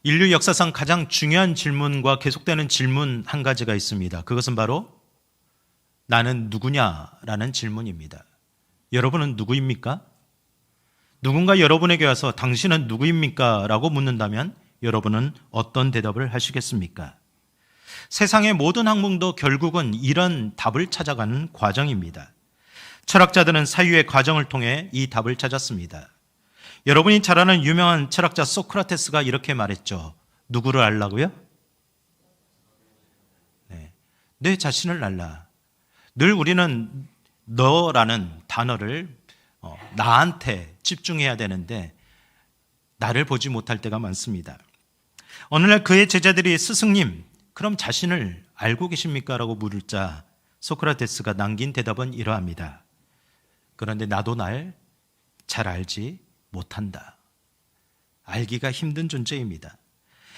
인류 역사상 가장 중요한 질문과 계속되는 질문 한 가지가 있습니다. 그것은 바로 나는 누구냐라는 질문입니다. 여러분은 누구입니까? 누군가 여러분에게 와서 당신은 누구입니까? 라고 묻는다면 여러분은 어떤 대답을 하시겠습니까? 세상의 모든 학문도 결국은 이런 답을 찾아가는 과정입니다. 철학자들은 사유의 과정을 통해 이 답을 찾았습니다. 여러분이 잘 아는 유명한 철학자 소크라테스가 이렇게 말했죠. 누구를 알라고요? 내 자신을 알라. 늘 우리는 너라는 단어를 나한테 집중해야 되는데 나를 보지 못할 때가 많습니다. 어느 날 그의 제자들이 스승님, 그럼 자신을 알고 계십니까? 라고 물자 소크라테스가 남긴 대답은 이러합니다. 그런데 나도 날 잘 알지 못한다. 알기가 힘든 존재입니다.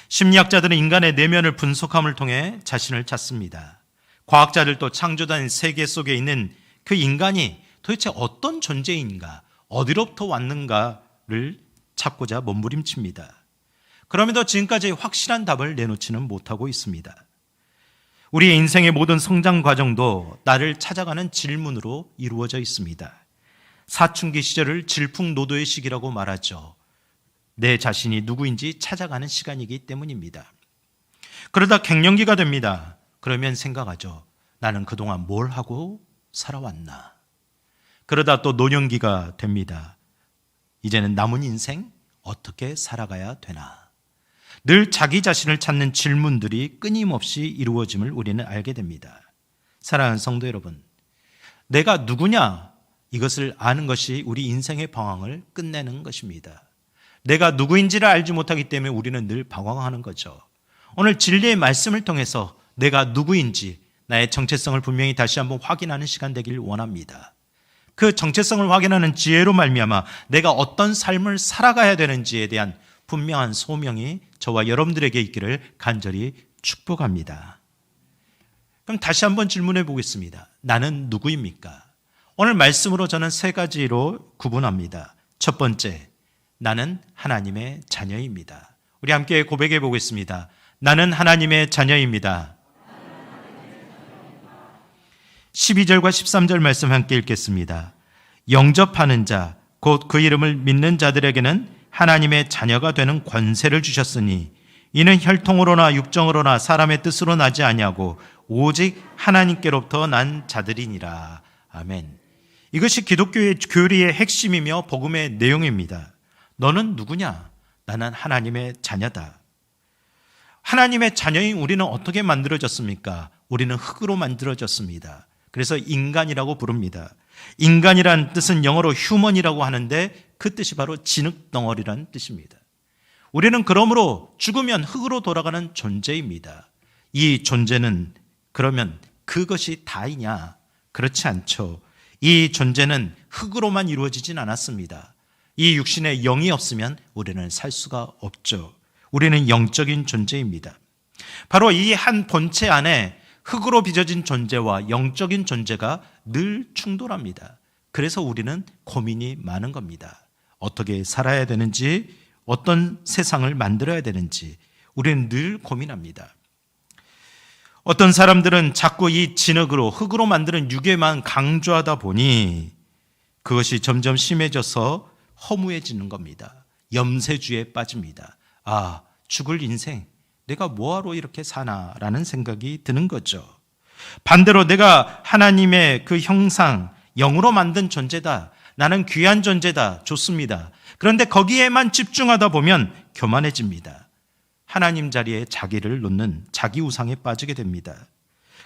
심리학자들은 인간의 내면을 분석함을 통해 자신을 찾습니다. 과학자들도 창조된 세계 속에 있는 그 인간이 도대체 어떤 존재인가, 어디로부터 왔는가를 찾고자 몸부림칩니다. 그럼에도 지금까지 확실한 답을 내놓지는 못하고 있습니다. 우리의 인생의 모든 성장 과정도 나를 찾아가는 질문으로 이루어져 있습니다. 사춘기 시절을 질풍노도의 시기라고 말하죠. 내 자신이 누구인지 찾아가는 시간이기 때문입니다. 그러다 갱년기가 됩니다. 그러면 생각하죠. 나는 그동안 뭘 하고 살아왔나. 그러다 또 노년기가 됩니다. 이제는 남은 인생 어떻게 살아가야 되나. 늘 자기 자신을 찾는 질문들이 끊임없이 이루어짐을 우리는 알게 됩니다. 사랑하는 성도 여러분, 내가 누구냐? 이것을 아는 것이 우리 인생의 방황을 끝내는 것입니다. 내가 누구인지를 알지 못하기 때문에 우리는 늘 방황하는 거죠. 오늘 진리의 말씀을 통해서 내가 누구인지 나의 정체성을 분명히 다시 한번 확인하는 시간 되길 원합니다. 그 정체성을 확인하는 지혜로 말미암아 내가 어떤 삶을 살아가야 되는지에 대한 분명한 소명이 저와 여러분들에게 있기를 간절히 축복합니다. 그럼 다시 한번 질문해 보겠습니다. 나는 누구입니까? 오늘 말씀으로 저는 세 가지로 구분합니다. 첫 번째, 나는 하나님의 자녀입니다. 우리 함께 고백해 보겠습니다. 나는 하나님의 자녀입니다. 12절과 13절 말씀 함께 읽겠습니다. 영접하는 자, 곧 그 이름을 믿는 자들에게는 하나님의 자녀가 되는 권세를 주셨으니 이는 혈통으로나 육정으로나 사람의 뜻으로 나지 아니하고 오직 하나님께로부터 난 자들이니라. 아멘. 이것이 기독교의 교리의 핵심이며 복음의 내용입니다. 너는 누구냐? 나는 하나님의 자녀다. 하나님의 자녀인 우리는 어떻게 만들어졌습니까? 우리는 흙으로 만들어졌습니다. 그래서 인간이라고 부릅니다. 인간이란 뜻은 영어로 human이라고 하는데 그 뜻이 바로 진흙덩어리라는 뜻입니다. 우리는 그러므로 죽으면 흙으로 돌아가는 존재입니다. 이 존재는 그러면 그것이 다이냐? 그렇지 않죠. 이 존재는 흙으로만 이루어지진 않았습니다. 이 육신에 영이 없으면 우리는 살 수가 없죠. 우리는 영적인 존재입니다. 바로 이 한 본체 안에 흙으로 빚어진 존재와 영적인 존재가 늘 충돌합니다. 그래서 우리는 고민이 많은 겁니다. 어떻게 살아야 되는지, 어떤 세상을 만들어야 되는지 우리는 늘 고민합니다. 어떤 사람들은 자꾸 이 진흙으로 흙으로 만드는 유괴만 강조하다 보니 그것이 점점 심해져서 허무해지는 겁니다. 염세주의에 빠집니다. 아, 죽을 인생 내가 뭐하러 이렇게 사나라는 생각이 드는 거죠. 반대로 내가 하나님의 그 형상, 영으로 만든 존재다. 나는 귀한 존재다. 좋습니다. 그런데 거기에만 집중하다 보면 교만해집니다. 하나님 자리에 자기를 놓는 자기 우상에 빠지게 됩니다.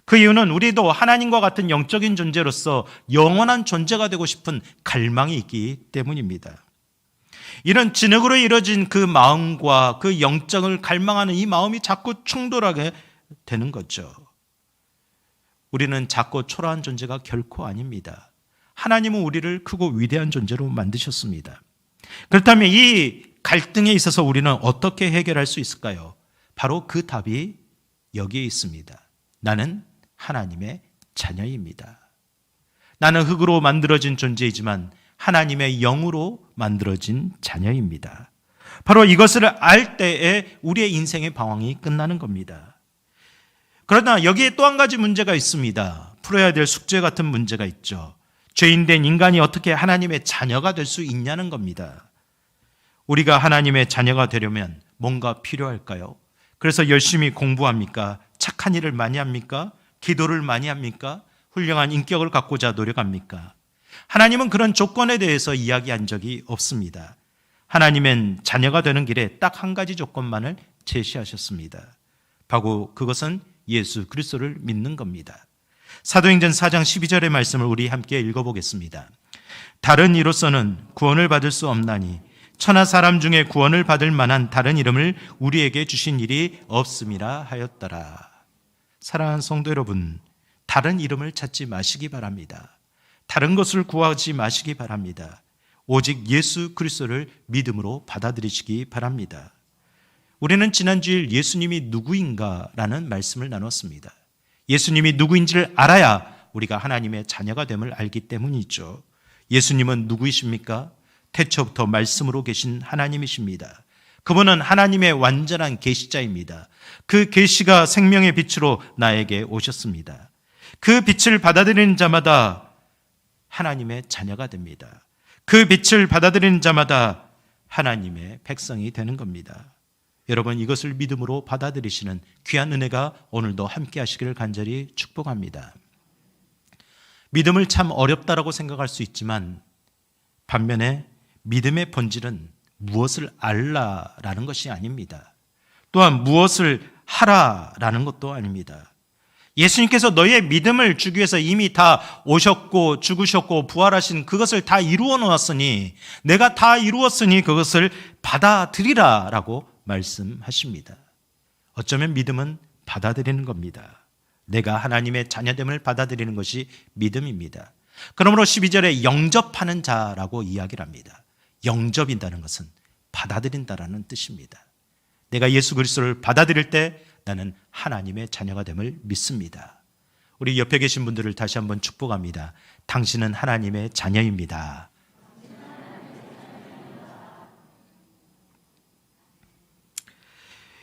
그 이유는 우리도 하나님과 같은 영적인 존재로서 영원한 존재가 되고 싶은 갈망이 있기 때문입니다. 이런 진흙으로 이루어진 그 마음과 그 영적을 갈망하는 이 마음이 자꾸 충돌하게 되는 거죠. 우리는 작고 초라한 존재가 결코 아닙니다. 하나님은 우리를 크고 위대한 존재로 만드셨습니다. 그렇다면 이 갈등에 있어서 우리는 어떻게 해결할 수 있을까요? 바로 그 답이 여기에 있습니다. 나는 하나님의 자녀입니다. 나는 흙으로 만들어진 존재이지만 하나님의 영으로 만들어진 자녀입니다. 바로 이것을 알 때에 우리의 인생의 방황이 끝나는 겁니다. 그러나 여기에 또 한 가지 문제가 있습니다. 풀어야 될 숙제 같은 문제가 있죠. 죄인된 인간이 어떻게 하나님의 자녀가 될 수 있냐는 겁니다. 우리가 하나님의 자녀가 되려면 뭔가 필요할까요? 그래서 열심히 공부합니까? 착한 일을 많이 합니까? 기도를 많이 합니까? 훌륭한 인격을 갖고자 노력합니까? 하나님은 그런 조건에 대해서 이야기한 적이 없습니다. 하나님은 자녀가 되는 길에 딱 한 가지 조건만을 제시하셨습니다. 바로 그것은 예수 그리스도를 믿는 겁니다. 사도행전 4장 12절의 말씀을 우리 함께 읽어보겠습니다. 다른 이로서는 구원을 받을 수 없나니 천하 사람 중에 구원을 받을 만한 다른 이름을 우리에게 주신 일이 없음이라 하였더라. 사랑하는 성도 여러분, 다른 이름을 찾지 마시기 바랍니다. 다른 것을 구하지 마시기 바랍니다. 오직 예수 그리스도를 믿음으로 받아들이시기 바랍니다. 우리는 지난주일 예수님이 누구인가라는 말씀을 나눴습니다. 예수님이 누구인지를 알아야 우리가 하나님의 자녀가 됨을 알기 때문이죠. 예수님은 누구이십니까? 태초부터 말씀으로 계신 하나님이십니다. 그분은 하나님의 완전한 계시자입니다. 그 계시가 생명의 빛으로 나에게 오셨습니다. 그 빛을 받아들이는 자마다 하나님의 자녀가 됩니다. 그 빛을 받아들이는 자마다 하나님의 백성이 되는 겁니다. 여러분, 이것을 믿음으로 받아들이시는 귀한 은혜가 오늘도 함께 하시기를 간절히 축복합니다. 믿음을 참 어렵다라고 생각할 수 있지만 반면에 믿음의 본질은 무엇을 알라라는 것이 아닙니다. 또한 무엇을 하라라는 것도 아닙니다. 예수님께서 너희의 믿음을 주기 위해서 이미 다 오셨고 죽으셨고 부활하신 그것을 다 이루어 놓았으니 내가 다 이루었으니 그것을 받아들이라라고 말씀하십니다. 어쩌면 믿음은 받아들이는 겁니다. 내가 하나님의 자녀됨을 받아들이는 것이 믿음입니다. 그러므로 12절에 영접하는 자라고 이야기를 합니다. 영접인다는 것은 받아들인다라는 뜻입니다. 내가 예수 그리스도를 받아들일 때 나는 하나님의 자녀가 됨을 믿습니다. 우리 옆에 계신 분들을 다시 한번 축복합니다. 당신은 하나님의 자녀입니다.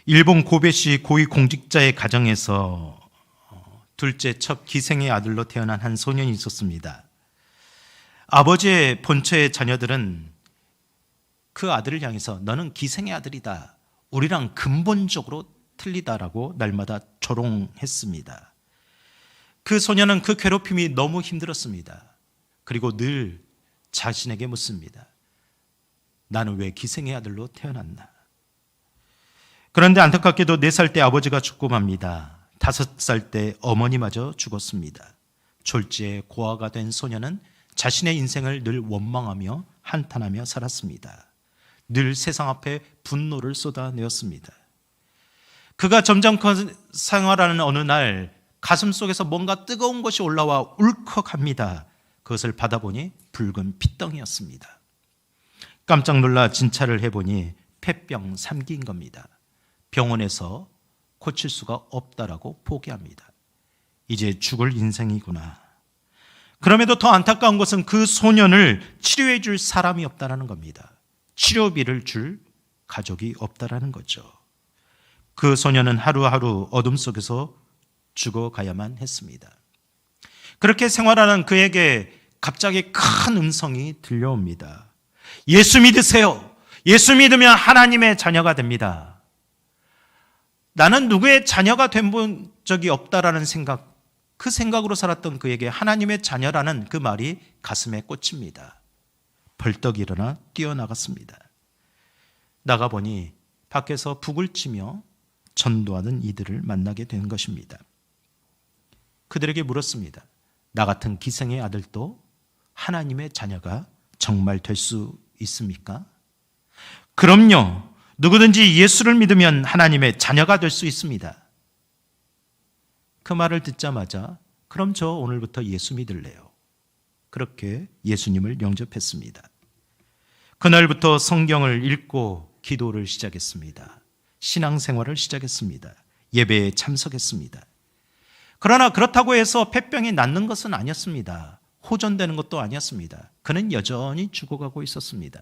일본 고베시 고위공직자의 가정에서 둘째 첫 기생의 아들로 태어난 한 소년이 있었습니다. 아버지의 본처의 자녀들은 그 아들을 향해서 너는 기생의 아들이다. 우리랑 근본적으로 틀리다라고 날마다 조롱했습니다. 그 소년은 그 괴롭힘이 너무 힘들었습니다. 그리고 늘 자신에게 묻습니다. 나는 왜 기생의 아들로 태어났나? 그런데 안타깝게도 4살 때 아버지가 죽고 맙니다. 5살 때 어머니마저 죽었습니다. 졸지에 고아가 된 소년은 자신의 인생을 늘 원망하며 한탄하며 살았습니다. 늘 세상 앞에 분노를 쏟아내었습니다. 그가 점점 생활하는 어느 날 가슴 속에서 뭔가 뜨거운 것이 올라와 울컥합니다. 그것을 받아보니 붉은 핏덩이였습니다. 깜짝 놀라 진찰을 해보니 폐병 3기인 겁니다. 병원에서 고칠 수가 없다라고 포기합니다. 이제 죽을 인생이구나. 그럼에도 더 안타까운 것은 그 소년을 치료해 줄 사람이 없다라는 겁니다. 치료비를 줄 가족이 없다라는 거죠. 그 소년은 하루하루 어둠 속에서 죽어가야만 했습니다. 그렇게 생활하는 그에게 갑자기 큰 음성이 들려옵니다. 예수 믿으세요. 예수 믿으면 하나님의 자녀가 됩니다. 나는 누구의 자녀가 된 적이 없다라는 생각, 그 생각으로 살았던 그에게 하나님의 자녀라는 그 말이 가슴에 꽂힙니다. 벌떡 일어나 뛰어나갔습니다. 나가보니 밖에서 북을 치며 전도하는 이들을 만나게 된 것입니다. 그들에게 물었습니다. 나 같은 기생의 아들도 하나님의 자녀가 정말 될 수 있습니까? 그럼요. 누구든지 예수를 믿으면 하나님의 자녀가 될 수 있습니다. 그 말을 듣자마자 그럼 저 오늘부터 예수 믿을래요. 그렇게 예수님을 영접했습니다. 그날부터 성경을 읽고 기도를 시작했습니다. 신앙생활을 시작했습니다. 예배에 참석했습니다. 그러나 그렇다고 해서 폐병이 낫는 것은 아니었습니다. 호전되는 것도 아니었습니다. 그는 여전히 죽어가고 있었습니다.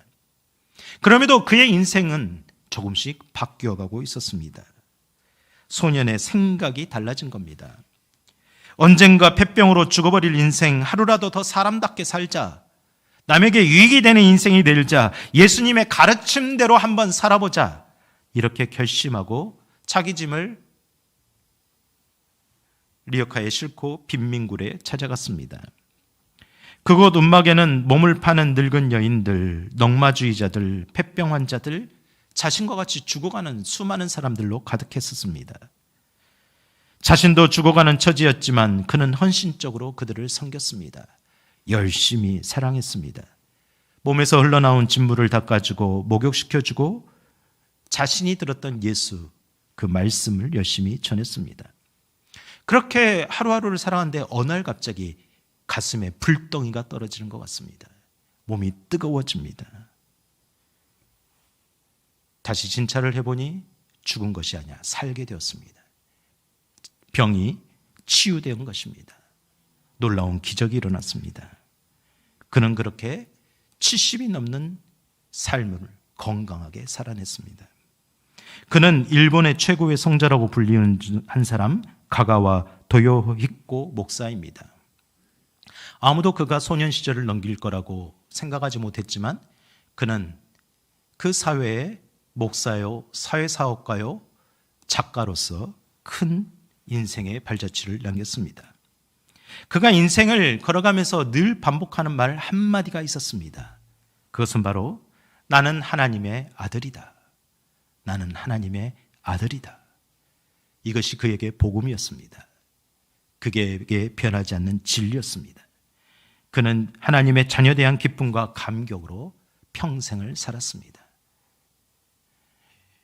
그럼에도 그의 인생은 조금씩 바뀌어가고 있었습니다. 소년의 생각이 달라진 겁니다. 언젠가 폐병으로 죽어버릴 인생, 하루라도 더 사람답게 살자, 남에게 유익이 되는 인생이 되자, 예수님의 가르침대로 한번 살아보자, 이렇게 결심하고 자기 짐을 리어카에 싣고 빈민굴에 찾아갔습니다. 그곳 움막에는 몸을 파는 늙은 여인들, 넝마주의자들, 폐병 환자들, 자신과 같이 죽어가는 수많은 사람들로 가득했었습니다. 자신도 죽어가는 처지였지만 그는 헌신적으로 그들을 섬겼습니다. 열심히 사랑했습니다. 몸에서 흘러나온 진물을 닦아주고 목욕시켜주고 자신이 들었던 예수, 그 말씀을 열심히 전했습니다. 그렇게 하루하루를 살아가는데 어느 날 갑자기 가슴에 불덩이가 떨어지는 것 같습니다. 몸이 뜨거워집니다. 다시 진찰을 해보니 죽은 것이 아니라 살게 되었습니다. 병이 치유된 것입니다. 놀라운 기적이 일어났습니다. 그는 그렇게 70이 넘는 삶을 건강하게 살아냈습니다. 그는 일본의 최고의 성자라고 불리는 한 사람, 가가와 도요히코 목사입니다. 아무도 그가 소년 시절을 넘길 거라고 생각하지 못했지만 그는 그 사회의 목사요, 사회사업가요, 작가로서 큰 인생의 발자취를 남겼습니다. 그가 인생을 걸어가면서 늘 반복하는 말 한마디가 있었습니다. 그것은 바로 나는 하나님의 아들이다. 나는 하나님의 아들이다. 이것이 그에게 복음이었습니다. 그에게 변하지 않는 진리였습니다. 그는 하나님의 자녀에 대한 기쁨과 감격으로 평생을 살았습니다.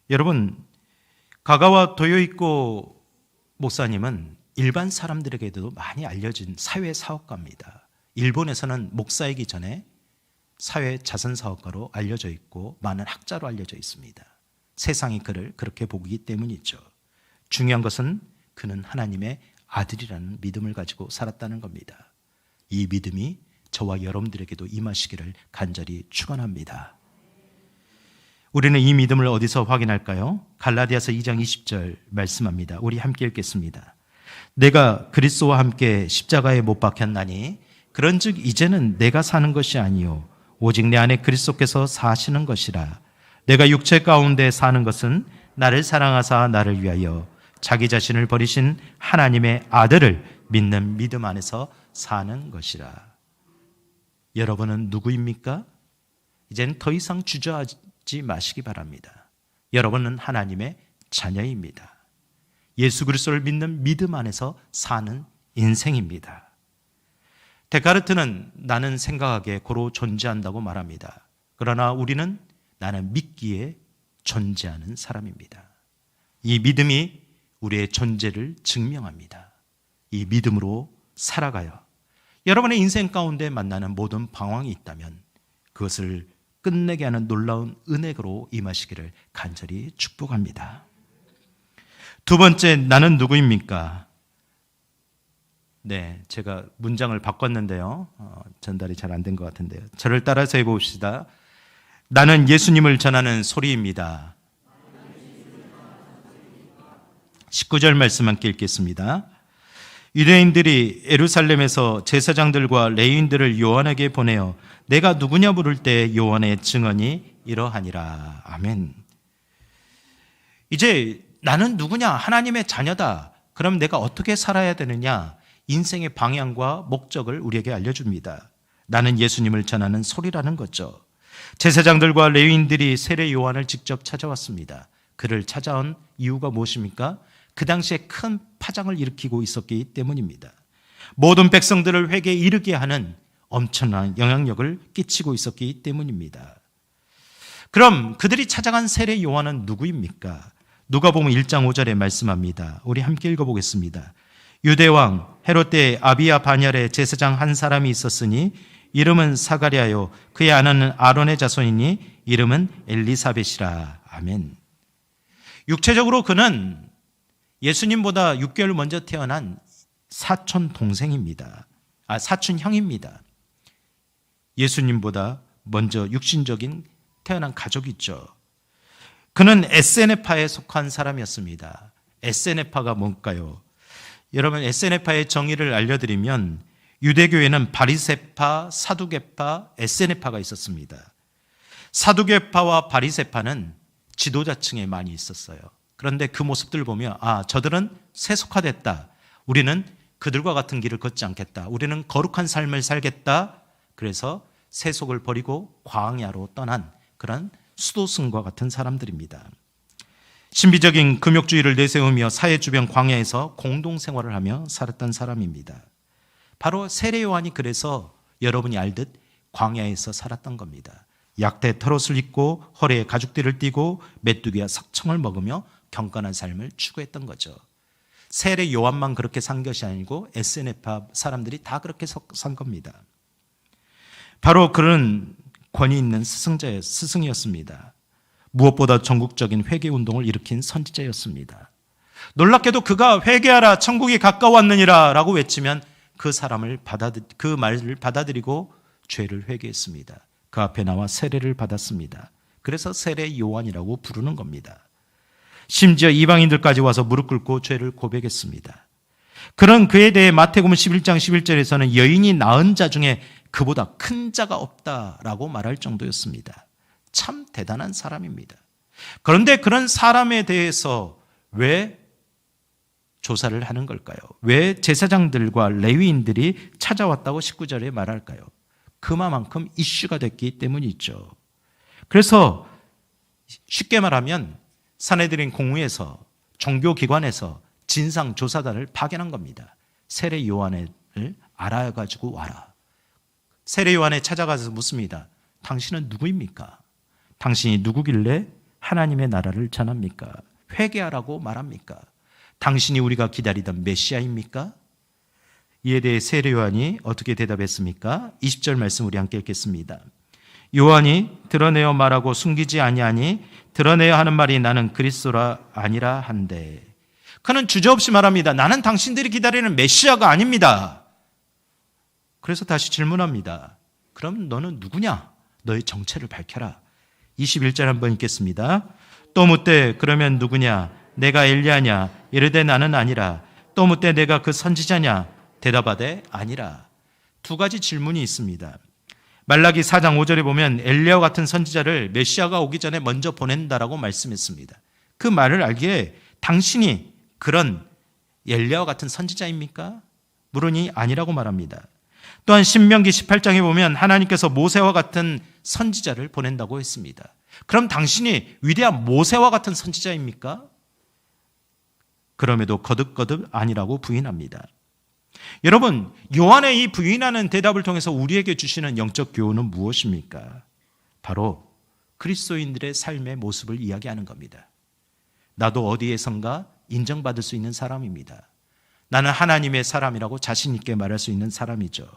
여러분, 가가와 도요히코 목사님은 일반 사람들에게도 많이 알려진 사회사업가입니다. 일본에서는 목사이기 전에 사회 자선사업가로 알려져 있고 많은 학자로 알려져 있습니다. 세상이 그를 그렇게 보기 때문이죠. 중요한 것은 그는 하나님의 아들이라는 믿음을 가지고 살았다는 겁니다. 이 믿음이 저와 여러분들에게도 임하시기를 간절히 축원합니다. 우리는 이 믿음을 어디서 확인할까요? 갈라디아서 2장 20절 말씀합니다. 우리 함께 읽겠습니다. 내가 그리스도와 함께 십자가에 못 박혔나니 그런즉 이제는 내가 사는 것이 아니요 오직 내 안에 그리스도께서 사시는 것이라. 내가 육체 가운데 사는 것은 나를 사랑하사 나를 위하여 자기 자신을 버리신 하나님의 아들을 믿는 믿음 안에서 사는 것이라. 여러분은 누구입니까? 이제는 더 이상 주저하지 마시기 바랍니다. 여러분은 하나님의 자녀입니다. 예수 그리스도를 믿는 믿음 안에서 사는 인생입니다. 데카르트는 나는 생각하기에 고로 존재한다고 말합니다. 그러나 우리는 나는 믿기에 존재하는 사람입니다. 이 믿음이 우리의 존재를 증명합니다. 이 믿음으로 살아가요. 여러분의 인생 가운데 만나는 모든 방황이 있다면 그것을 끝내게 하는 놀라운 은혜로 임하시기를 간절히 축복합니다. 두 번째, 나는 누구입니까? 네, 제가 문장을 바꿨는데요. 전달이 잘 안 된 것 같은데요. 저를 따라서 해봅시다. 나는 예수님을 전하는 소리입니다. 19절 말씀 함께 읽겠습니다. 유대인들이 예루살렘에서 제사장들과 레위인들을 요한에게 보내어 내가 누구냐 물을 때 요한의 증언이 이러하니라. 아멘. 이제 나는 누구냐? 하나님의 자녀다. 그럼 내가 어떻게 살아야 되느냐? 인생의 방향과 목적을 우리에게 알려줍니다. 나는 예수님을 전하는 소리라는 거죠. 제사장들과 레위인들이 세례 요한을 직접 찾아왔습니다. 그를 찾아온 이유가 무엇입니까? 그 당시에 큰 파장을 일으키고 있었기 때문입니다. 모든 백성들을 회개에 이르게 하는 엄청난 영향력을 끼치고 있었기 때문입니다. 그럼 그들이 찾아간 세례 요한은 누구입니까? 누가복음 1장 5절에 말씀합니다. 우리 함께 읽어보겠습니다. 유대왕 헤롯 때 아비야 반열에 제사장 한 사람이 있었으니 이름은 사가랴요 그의 아내는 아론의 자손이니 이름은 엘리사벳이라. 아멘. 육체적으로 그는 예수님보다 6개월 먼저 태어난 사촌 동생입니다. 사촌 형입니다. 예수님보다 먼저 육신적인 태어난 가족이죠. 그는 에세네파에 속한 사람이었습니다. 에세네파가 뭘까요? 여러분, 에세네파의 정의를 알려드리면 유대교에는 바리새파, 사두개파, 에세네파가 있었습니다. 사두개파와 바리새파는 지도자층에 많이 있었어요. 그런데 그 모습들을 보면 저들은 세속화됐다. 우리는 그들과 같은 길을 걷지 않겠다. 우리는 거룩한 삶을 살겠다. 그래서 세속을 버리고 광야로 떠난 그런 수도승과 같은 사람들입니다. 신비적인 금욕주의를 내세우며 사회 주변 광야에서 공동생활을 하며 살았던 사람입니다. 바로 세례 요한이 그래서 여러분이 알듯 광야에서 살았던 겁니다. 약대 털옷을 입고 허리에 가죽띠를 띠고 메뚜기와 석청을 먹으며 경건한 삶을 추구했던 거죠. 세례 요한만 그렇게 산 것이 아니고 에세네파 사람들이 다 그렇게 산 겁니다. 바로 그런 권위 있는 스승이었습니다. 무엇보다 전국적인 회개운동을 일으킨 선지자였습니다. 놀랍게도 그가 회개하라 천국이 가까웠느니라 라고 외치면 그 말을 받아들이고 죄를 회개했습니다. 그 앞에 나와 세례를 받았습니다. 그래서 세례 요한이라고 부르는 겁니다. 심지어 이방인들까지 와서 무릎 꿇고 죄를 고백했습니다. 그런 그에 대해 마태복음 11장 11절에서는 여인이 낳은 자 중에 그보다 큰 자가 없다라고 말할 정도였습니다. 참 대단한 사람입니다. 그런데 그런 사람에 대해서 왜 조사를 하는 걸까요? 왜 제사장들과 레위인들이 찾아왔다고 19절에 말할까요? 그만큼 이슈가 됐기 때문이죠. 그래서 쉽게 말하면 산헤드린 공회에서 종교기관에서 진상조사단을 파견한 겁니다. 세례 요한을 알아가지고 와라. 세례 요한에 찾아가서 묻습니다. 당신은 누구입니까? 당신이 누구길래 하나님의 나라를 전합니까? 회개하라고 말합니까? 당신이 우리가 기다리던 메시아입니까? 이에 대해 세례 요한이 어떻게 대답했습니까? 20절 말씀 우리 함께 읽겠습니다. 요한이 드러내어 말하고 숨기지 아니하니 드러내야 하는 말이 나는 그리스도라 아니라 한데. 그는 주저없이 말합니다. 나는 당신들이 기다리는 메시아가 아닙니다. 그래서 다시 질문합니다. 그럼 너는 누구냐? 너의 정체를 밝혀라. 21절 한번 읽겠습니다. 또 묻되 그러면 누구냐? 내가 엘리야냐? 이르되 나는 아니라. 또 묻되 내가 그 선지자냐? 대답하되 아니라. 두 가지 질문이 있습니다. 말라기 4장 5절에 보면 엘리야와 같은 선지자를 메시아가 오기 전에 먼저 보낸다라고 말씀했습니다. 그 말을 알기에 당신이 그런 엘리야와 같은 선지자입니까? 물으니 아니라고 말합니다. 또한 신명기 18장에 보면 하나님께서 모세와 같은 선지자를 보낸다고 했습니다. 그럼 당신이 위대한 모세와 같은 선지자입니까? 그럼에도 거듭거듭 아니라고 부인합니다. 여러분, 요한의 이 부인하는 대답을 통해서 우리에게 주시는 영적 교훈은 무엇입니까? 바로 그리스도인들의 삶의 모습을 이야기하는 겁니다. 나도 어디에선가 인정받을 수 있는 사람입니다. 나는 하나님의 사람이라고 자신 있게 말할 수 있는 사람이죠.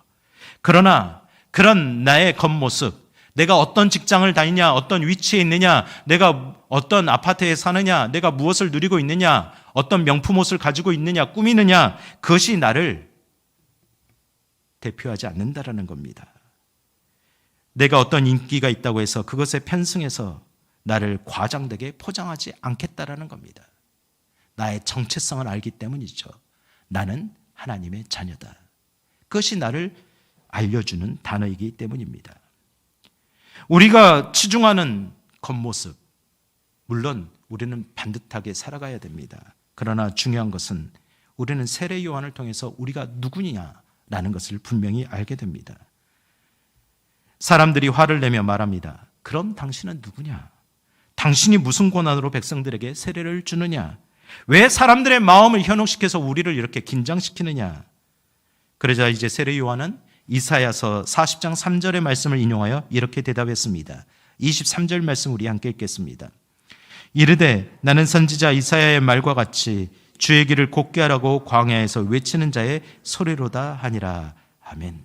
그러나 그런 나의 겉모습, 내가 어떤 직장을 다니냐, 어떤 위치에 있느냐, 내가 어떤 아파트에 사느냐, 내가 무엇을 누리고 있느냐, 어떤 명품 옷을 가지고 있느냐, 꾸미느냐, 그것이 나를 대표하지 않는다라는 겁니다. 내가 어떤 인기가 있다고 해서 그것에 편승해서 나를 과장되게 포장하지 않겠다라는 겁니다. 나의 정체성을 알기 때문이죠. 나는 하나님의 자녀다. 그것이 나를 알려주는 단어이기 때문입니다. 우리가 치중하는 겉모습, 물론 우리는 반듯하게 살아가야 됩니다. 그러나 중요한 것은 우리는 세례 요한을 통해서 우리가 누구냐라는 것을 분명히 알게 됩니다. 사람들이 화를 내며 말합니다. 그럼 당신은 누구냐? 당신이 무슨 권한으로 백성들에게 세례를 주느냐? 왜 사람들의 마음을 현혹시켜서 우리를 이렇게 긴장시키느냐? 그러자 이제 세례 요한은 이사야서 40장 3절의 말씀을 인용하여 이렇게 대답했습니다. 23절 말씀 우리 함께 읽겠습니다. 이르되 나는 선지자 이사야의 말과 같이 주의 길을 곧게 하라고 광야에서 외치는 자의 소리로다 하니라. 아멘.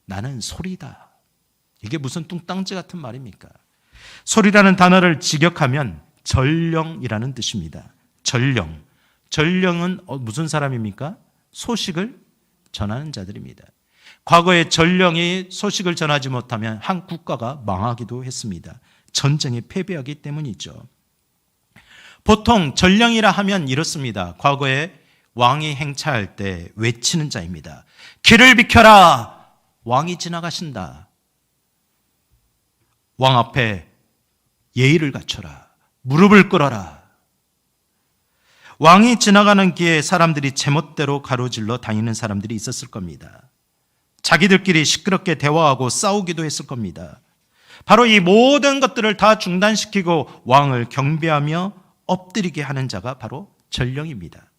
나는 소리다. 이게 무슨 뚱땅지 같은 말입니까? 소리라는 단어를 직역하면 전령이라는 뜻입니다. 전령. 전령은 무슨 사람입니까? 소식을 전하는 자들입니다. 과거에 전령이 소식을 전하지 못하면 한 국가가 망하기도 했습니다. 전쟁에 패배하기 때문이죠. 보통 전령이라 하면 이렇습니다. 과거에 왕이 행차할 때 외치는 자입니다. 길을 비켜라! 왕이 지나가신다. 왕 앞에 예의를 갖춰라. 무릎을 꿇어라. 왕이 지나가는 길에 사람들이 제멋대로 가로질러 다니는 사람들이 있었을 겁니다. 자기들끼리 시끄럽게 대화하고 싸우기도 했을 겁니다. 바로 이 모든 것들을 다 중단시키고 왕을 경배하며 엎드리게 하는 자가 바로 전령입니다.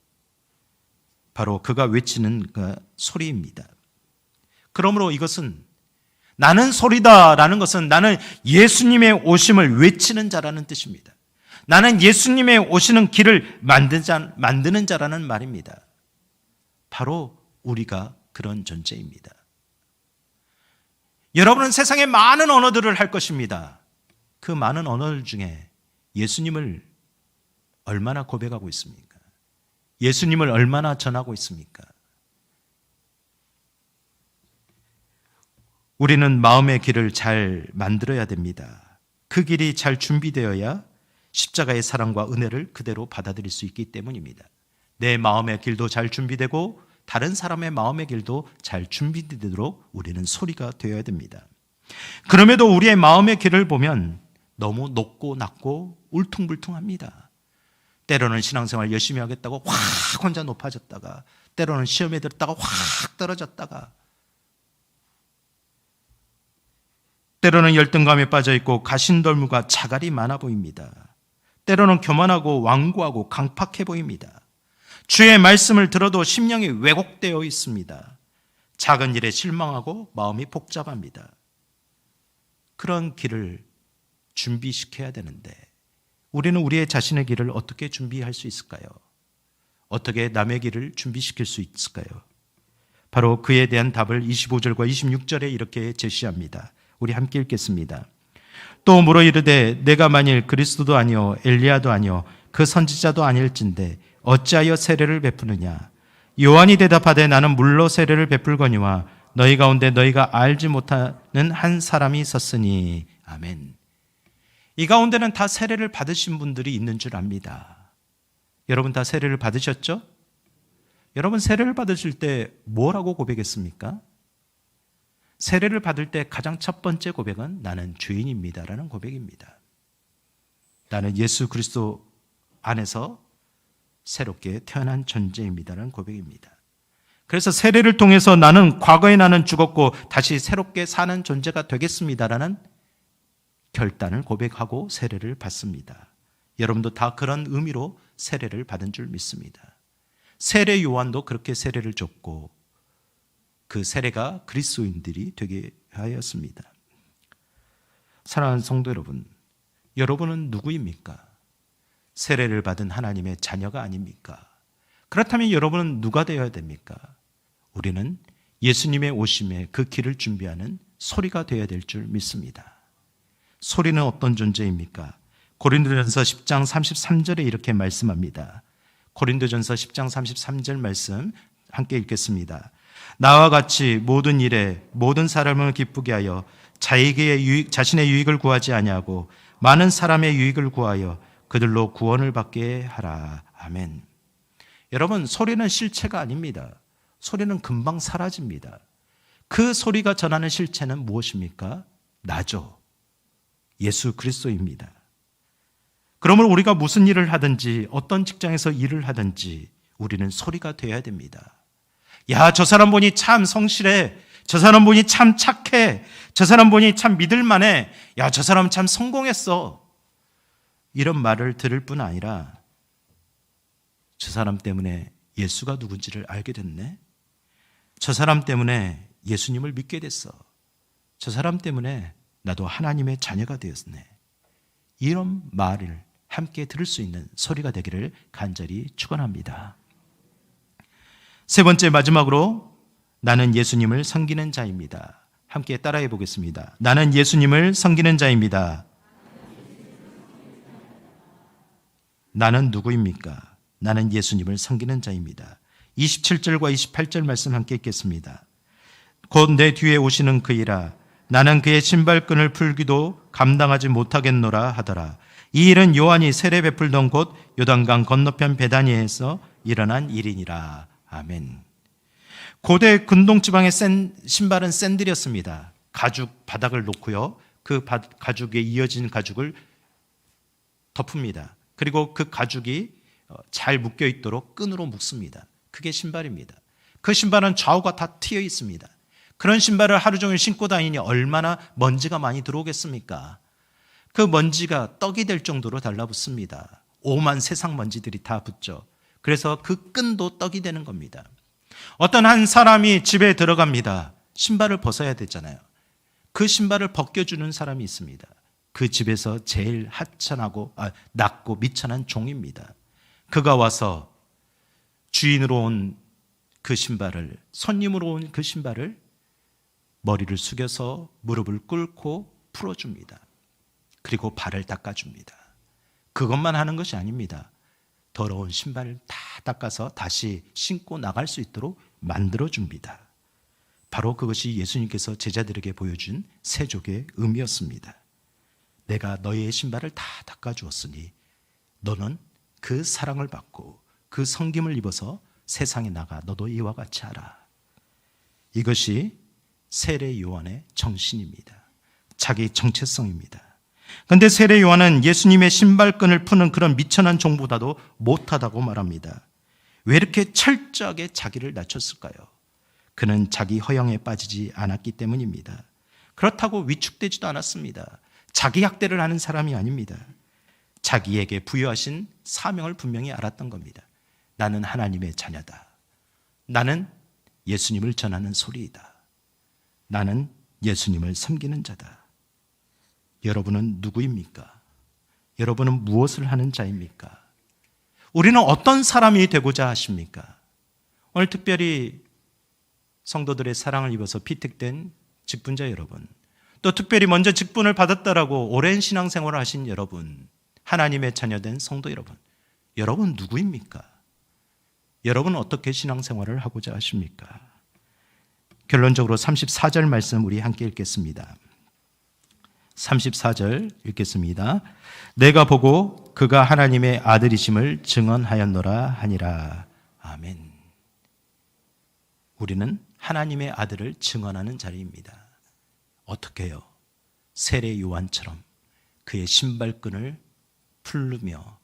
바로 그가 외치는 그 소리입니다. 그러므로 이것은 나는 소리다라는 것은 나는 예수님의 오심을 외치는 자라는 뜻입니다. 나는 예수님의 오시는 길을 만드는 자라는 말입니다. 바로 우리가 그런 존재입니다. 여러분은 세상에 많은 언어들을 할 것입니다. 그 많은 언어들 중에 예수님을 얼마나 고백하고 있습니까? 예수님을 얼마나 전하고 있습니까? 우리는 마음의 길을 잘 만들어야 됩니다. 그 길이 잘 준비되어야 십자가의 사랑과 은혜를 그대로 받아들일 수 있기 때문입니다. 내 마음의 길도 잘 준비되고 다른 사람의 마음의 길도 잘 준비되도록 우리는 소리가 되어야 됩니다. 그럼에도 우리의 마음의 길을 보면 너무 높고 낮고 울퉁불퉁합니다. 때로는 신앙생활 열심히 하겠다고 확 혼자 높아졌다가, 때로는 시험에 들었다가 확 떨어졌다가, 때로는 열등감에 빠져있고 가신덜무가 자갈이 많아 보입니다. 때로는 교만하고 완고하고 강팍해 보입니다. 주의 말씀을 들어도 심령이 왜곡되어 있습니다. 작은 일에 실망하고 마음이 복잡합니다. 그런 길을 준비시켜야 되는데 우리는 우리의 자신의 길을 어떻게 준비할 수 있을까요? 어떻게 남의 길을 준비시킬 수 있을까요? 바로 그에 대한 답을 25절과 26절에 이렇게 제시합니다. 우리 함께 읽겠습니다. 또 물어 이르되 내가 만일 그리스도도 아니요 엘리야도 아니요 그 선지자도 아닐진데 어찌하여 세례를 베푸느냐? 요한이 대답하되 나는 물로 세례를 베풀거니와 너희 가운데 너희가 알지 못하는 한 사람이 섰으니. 아멘. 이 가운데는 다 세례를 받으신 분들이 있는 줄 압니다. 여러분 다 세례를 받으셨죠? 여러분 세례를 받으실 때 뭐라고 고백했습니까? 세례를 받을 때 가장 첫 번째 고백은 나는 죄인입니다라는 고백입니다. 나는 예수 그리스도 안에서 새롭게 태어난 존재입니다라는 고백입니다. 그래서 세례를 통해서 나는 과거에 나는 죽었고 다시 새롭게 사는 존재가 되겠습니다라는 결단을 고백하고 세례를 받습니다. 여러분도 다 그런 의미로 세례를 받은 줄 믿습니다. 세례 요한도 그렇게 세례를 줬고 그 세례가 그리스도인들이 되게 하였습니다. 사랑하는 성도 여러분, 여러분은 누구입니까? 세례를 받은 하나님의 자녀가 아닙니까? 그렇다면 여러분은 누가 되어야 됩니까? 우리는 예수님의 오심에 그 길을 준비하는 소리가 되어야 될 줄 믿습니다. 소리는 어떤 존재입니까? 고린도전서 10장 33절에 이렇게 말씀합니다. 고린도전서 10장 33절 말씀 함께 읽겠습니다. 나와 같이 모든 일에 모든 사람을 기쁘게 하여 자신의 유익을 구하지 아니하고 많은 사람의 유익을 구하여 그들로 구원을 받게 하라. 아멘. 여러분, 소리는 실체가 아닙니다. 소리는 금방 사라집니다. 그 소리가 전하는 실체는 무엇입니까? 나죠. 예수 그리스도입니다. 그러므로 우리가 무슨 일을 하든지 어떤 직장에서 일을 하든지 우리는 소리가 되어야 됩니다. 야, 저 사람 보니 참 성실해. 저 사람 보니 참 착해. 저 사람 보니 참 믿을만해. 야, 저 사람 참 성공했어. 이런 말을 들을 뿐 아니라 저 사람 때문에 예수가 누군지를 알게 됐네. 저 사람 때문에 예수님을 믿게 됐어. 저 사람 때문에 나도 하나님의 자녀가 되었네. 이런 말을 함께 들을 수 있는 소리가 되기를 간절히 축원합니다. 세 번째 마지막으로 나는 예수님을 섬기는 자입니다. 함께 따라해 보겠습니다. 나는 예수님을 섬기는 자입니다. 나는 누구입니까? 나는 예수님을 섬기는 자입니다. 27절과 28절 말씀 함께 읽겠습니다. 곧 내 뒤에 오시는 그이라 나는 그의 신발끈을 풀기도 감당하지 못하겠노라 하더라. 이 일은 요한이 세례 베풀던 곳 요단강 건너편 베다니에서 일어난 일이니라. 아멘. 고대 근동 지방의 신발은 샌들이었습니다. 가죽 바닥을 놓고요, 그 가죽에 이어진 가죽을 덮습니다. 그리고 그 가죽이 잘 묶여 있도록 끈으로 묶습니다. 그게 신발입니다. 그 신발은 좌우가 다 트여 있습니다. 그런 신발을 하루 종일 신고 다니니 얼마나 먼지가 많이 들어오겠습니까? 그 먼지가 떡이 될 정도로 달라붙습니다. 오만 세상 먼지들이 다 붙죠. 그래서 그 끈도 떡이 되는 겁니다. 어떤 한 사람이 집에 들어갑니다. 신발을 벗어야 되잖아요. 그 신발을 벗겨주는 사람이 있습니다. 그 집에서 제일 하찮고 낮고 미천한 종입니다. 그가 와서 주인으로 온 그 신발을, 손님으로 온 그 신발을 머리를 숙여서 무릎을 꿇고 풀어줍니다. 그리고 발을 닦아줍니다. 그것만 하는 것이 아닙니다. 더러운 신발을 다 닦아서 다시 신고 나갈 수 있도록 만들어줍니다. 바로 그것이 예수님께서 제자들에게 보여준 세족의 의미였습니다. 내가 너희의 신발을 다 닦아주었으니 너는 그 사랑을 받고 그 섬김을 입어서 세상에 나가 너도 이와 같이 하라. 이것이 세례 요한의 정신입니다. 자기 정체성입니다. 그런데 세례 요한은 예수님의 신발끈을 푸는 그런 미천한 종보다도 못하다고 말합니다. 왜 이렇게 철저하게 자기를 낮췄을까요? 그는 자기 허영에 빠지지 않았기 때문입니다. 그렇다고 위축되지도 않았습니다. 자기 학대를 하는 사람이 아닙니다. 자기에게 부여하신 사명을 분명히 알았던 겁니다. 나는 하나님의 자녀다. 나는 예수님을 전하는 소리이다. 나는 예수님을 섬기는 자다. 여러분은 누구입니까? 여러분은 무엇을 하는 자입니까? 우리는 어떤 사람이 되고자 하십니까? 오늘 특별히 성도들의 사랑을 입어서 피택된 직분자 여러분, 또 특별히 먼저 직분을 받았다라고 오랜 신앙생활을 하신 여러분, 하나님의 자녀된 성도 여러분, 여러분 누구입니까? 여러분은 어떻게 신앙생활을 하고자 하십니까? 결론적으로 34절 말씀 우리 함께 읽겠습니다. 34절 읽겠습니다. 내가 보고 그가 하나님의 아들이심을 증언하였노라 하니라. 아멘. 우리는 하나님의 아들을 증언하는 자리입니다. 어떻게 해요? 세례 요한처럼 그의 신발끈을 풀르며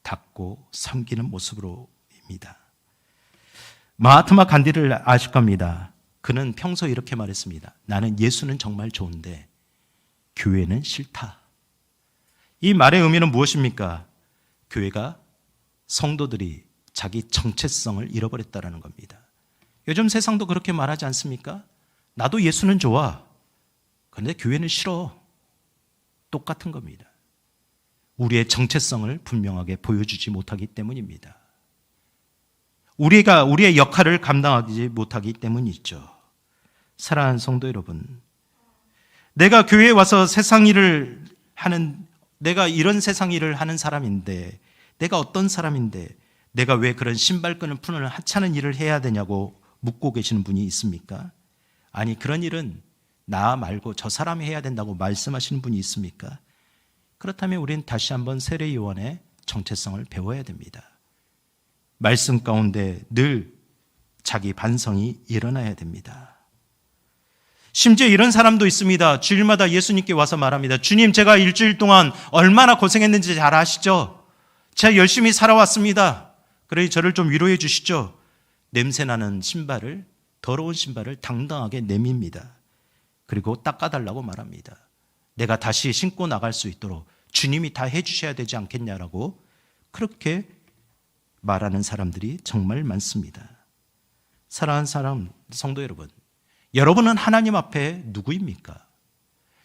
닦고 섬기는 모습으로입니다. 마하트마 간디를 아실 겁니다. 그는 평소 이렇게 말했습니다. 나는 예수는 정말 좋은데 교회는 싫다. 이 말의 의미는 무엇입니까? 교회가, 성도들이 자기 정체성을 잃어버렸다는 겁니다. 요즘 세상도 그렇게 말하지 않습니까? 나도 예수는 좋아. 그런데 교회는 싫어. 똑같은 겁니다. 우리의 정체성을 분명하게 보여주지 못하기 때문입니다. 우리가 우리의 역할을 감당하지 못하기 때문이죠. 사랑하는 성도 여러분, 내가 교회에 와서 세상 일을 하는, 내가 이런 세상 일을 하는 사람인데, 내가 어떤 사람인데 내가 왜 그런 신발끈을 푸는 하찮은 일을 해야 되냐고 묻고 계시는 분이 있습니까? 아니, 그런 일은 나 말고 저 사람이 해야 된다고 말씀하시는 분이 있습니까? 그렇다면 우리는 다시 한번 세례 요한의 정체성을 배워야 됩니다. 말씀 가운데 늘 자기 반성이 일어나야 됩니다. 심지어 이런 사람도 있습니다. 주일마다 예수님께 와서 말합니다. 주님, 제가 일주일 동안 얼마나 고생했는지 잘 아시죠? 제가 열심히 살아왔습니다. 그러니 저를 좀 위로해 주시죠. 냄새나는 신발을, 더러운 신발을 당당하게 내밉니다. 그리고 닦아달라고 말합니다. 내가 다시 신고 나갈 수 있도록 주님이 다 해주셔야 되지 않겠냐라고 그렇게 말하는 사람들이 정말 많습니다. 사랑하는 사람, 성도 여러분, 여러분은 하나님 앞에 누구입니까?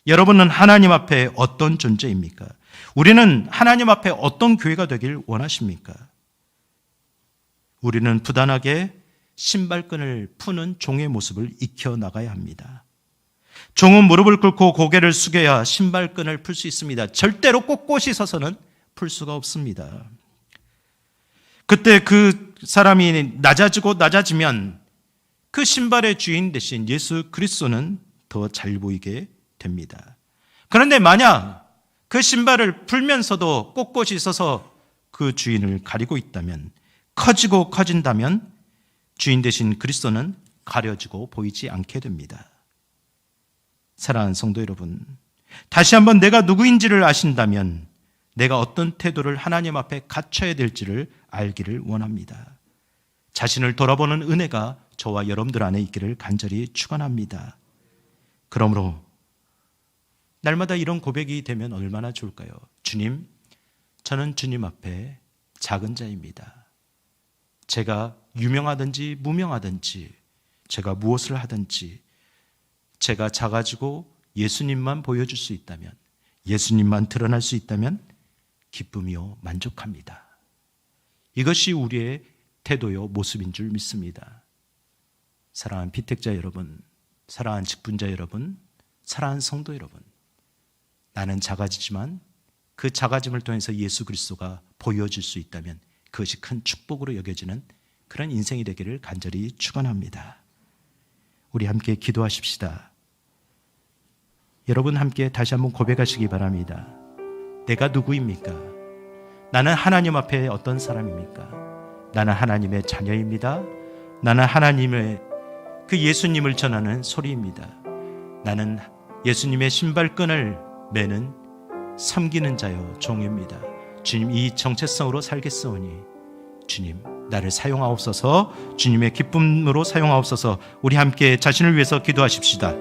여러분은 하나님 앞에 어떤 존재입니까? 우리는 하나님 앞에 어떤 교회가 되길 원하십니까? 우리는 부단하게 신발끈을 푸는 종의 모습을 익혀나가야 합니다. 종은 무릎을 꿇고 고개를 숙여야 신발끈을 풀 수 있습니다. 절대로 꼿꼿이 서서는 풀 수가 없습니다. 그때 그 사람이 낮아지면 그 신발의 주인 대신 예수 그리스도는 더 잘 보이게 됩니다. 그런데 만약 그 신발을 풀면서도 꼿꼿이 서서 그 주인을 가리고 있다면, 커지고 커진다면 주인 되신 그리스도는 가려지고 보이지 않게 됩니다. 사랑하는 성도 여러분, 다시 한번 내가 누구인지를 아신다면 내가 어떤 태도를 하나님 앞에 갖춰야 될지를 알기를 원합니다. 자신을 돌아보는 은혜가 저와 여러분들 안에 있기를 간절히 축원합니다. 그러므로 날마다 이런 고백이 되면 얼마나 좋을까요? 주님, 저는 주님 앞에 작은 자입니다. 제가 유명하든지 무명하든지, 제가 무엇을 하든지, 제가 작아지고 예수님만 보여줄 수 있다면, 예수님만 드러날 수 있다면 기쁨이요 만족합니다. 이것이 우리의 태도요 모습인 줄 믿습니다. 사랑하는 피택자 여러분, 사랑하는 직분자 여러분, 사랑하는 성도 여러분, 나는 작아지지만 그 작아짐을 통해서 예수 그리스도가 보여줄 수 있다면 그것이 큰 축복으로 여겨지는 그런 인생이 되기를 간절히 축원합니다. 우리 함께 기도하십시다. 여러분 함께 다시 한번 고백하시기 바랍니다. 내가 누구입니까? 나는 하나님 앞에 어떤 사람입니까? 나는 하나님의 자녀입니다. 나는 하나님의 그 예수님을 전하는 소리입니다. 나는 예수님의 신발끈을 매는 섬기는 자여 종입니다. 주님, 이 정체성으로 살겠사오니 주님 나를 사용하옵소서. 주님의 기쁨으로 사용하옵소서. 우리 함께 자신을 위해서 기도하십시다.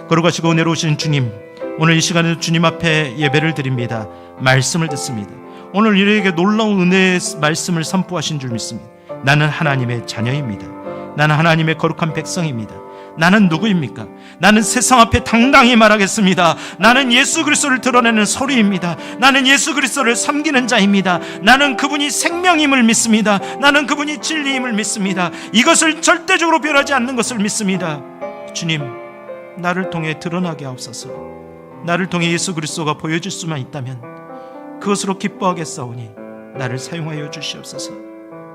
걸어가시고 은혜로우신 주님, 오늘 이 시간에도 주님 앞에 예배를 드립니다. 말씀을 듣습니다. 오늘 우리에게 놀라운 은혜의 말씀을 선포하신 줄 믿습니다. 나는 하나님의 자녀입니다. 나는 하나님의 거룩한 백성입니다. 나는 누구입니까? 나는 세상 앞에 당당히 말하겠습니다. 나는 예수 그리스도를 드러내는 소리입니다. 나는 예수 그리스도를 섬기는 자입니다. 나는 그분이 생명임을 믿습니다. 나는 그분이 진리임을 믿습니다. 이것을 절대적으로 변하지 않는 것을 믿습니다. 주님, 나를 통해 드러나게 하옵소서. 나를 통해 예수 그리스도가 보여줄 수만 있다면 그것으로 기뻐하겠사오니 나를 사용하여 주시옵소서.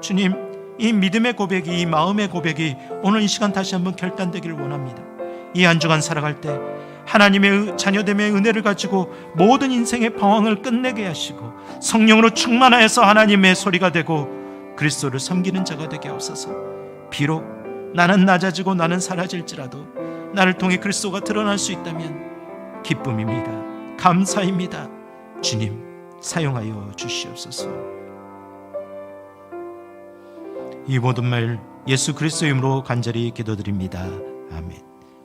주님, 이 믿음의 고백이, 이 마음의 고백이 오늘 이 시간 다시 한번 결단되기를 원합니다. 이 한 주간 살아갈 때 하나님의 자녀됨의 은혜를 가지고 모든 인생의 방황을 끝내게 하시고 성령으로 충만하여서 하나님의 소리가 되고 그리스도를 섬기는 자가 되게 하옵소서. 비록 나는 낮아지고 나는 사라질지라도 나를 통해 그리스도가 드러날 수 있다면 기쁨입니다. 감사입니다. 주님, 사용하여 주시옵소서. 이 모든 말 예수 그리스도의 이름으로 간절히 기도드립니다. 아멘.